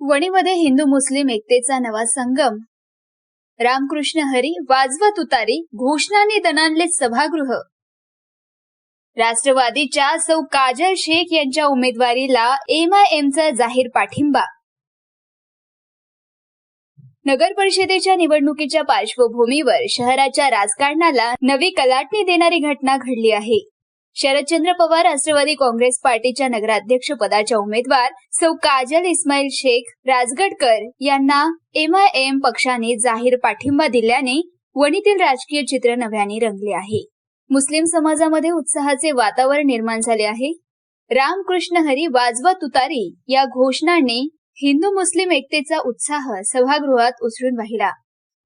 वणीमध्ये हिंदू मुस्लिम एकतेचा नवा संगम। रामकृष्ण हरी वाजवा तुतारी, घोषणांनी दणाणले सभागृह। राष्ट्रवादीच्या सौ काजल शेख यांच्या उमेदवारीला MIMचा जाहीर पाठिंबा। नगर परिषदेच्या निवडणुकीच्या पार्श्वभूमीवर शहराच्या राजकारणाला नवी कलाटणी देणारी घटना घडली आहे। शरदचंद्र पवार राष्ट्रवादी काँग्रेस पार्टीच्या नगराध्यक्ष पदाच्या उमेदवार सौ काजल इस्माईल शेख राजगडकर यांना MIM पक्षाने जाहीर पाठिंबा दिल्याने वणीतील राजकीय चित्र नव्याने रंगले आहे। मुस्लिम समाजामध्ये उत्साहाचे वातावरण निर्माण झाले आहे। रामकृष्ण हरी वाजवा तुतारी या घोषणाने हिंदू मुस्लिम एकतेचा उत्साह सभागृहात उसळून वाहिला।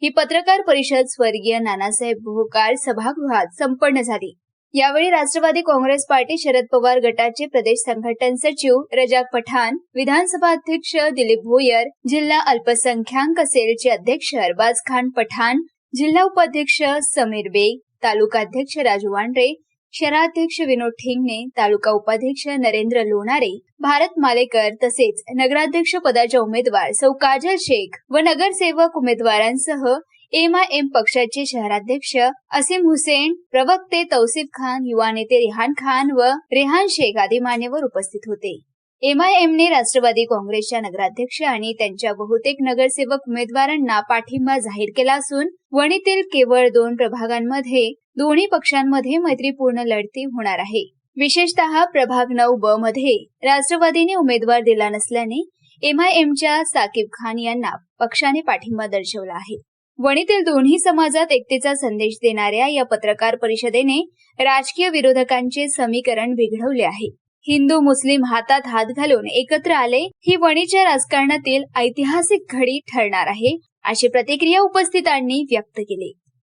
ही पत्रकार परिषद स्वर्गीय नानासाहेब भोकार सभागृहात संपन्न झाली। यावेळी राष्ट्रवादी काँग्रेस पार्टी शरद पवार गटाचे प्रदेश संघटन सचिव रजाक पठाण, विधानसभा अध्यक्ष दिलीप भोयर, जिल्हा अल्पसंख्याक सेलचे अध्यक्ष अरबाज खान पठाण, जिल्हा उपाध्यक्ष समीर बेग, तालुका अध्यक्ष राजू वांड्रे, शहराध्यक्ष विनोद ठिंगणे, तालुका उपाध्यक्ष नरेंद्र लोणारे, भारत मालेकर तसेच नगराध्यक्ष पदाच्या उमेदवार सौ काजल शेख व नगरसेवक उमेदवारांसह MIM पक्षाचे शहराध्यक्ष असीम हुसेन, प्रवक्ते तौसिफ खान, युवा नेते रेहान खान व रेहान शेख आदी मान्यवर उपस्थित होते। MIMने राष्ट्रवादी काँग्रेसच्या नगराध्यक्ष आणि त्यांच्या बहुतेक नगरसेवक उमेदवारांना पाठिंबा जाहीर केला असून वणीतील केवळ 2 प्रभागांमध्ये दोन्ही पक्षांमध्ये मैत्रीपूर्ण लढती होणार आहे। विशेषतः प्रभाग 9B मध्ये राष्ट्रवादीने उमेदवार दिला नसल्याने MIMच्या साकीब खान यांना पक्षाने पाठिंबा दर्शवला आहे। वणीतील दोन्ही समाजात एकतेचा संदेश देणाऱ्या या पत्रकार परिषदेने राजकीय विरोधकांचे समीकरण बिघडवले आहे। हिंदू मुस्लिम हातात हात घालून एकत्र आले ही वणीच्या राजकारणातील ऐतिहासिक घडी ठरणार आहे, अशी प्रतिक्रिया उपस्थितांनी व्यक्त केली।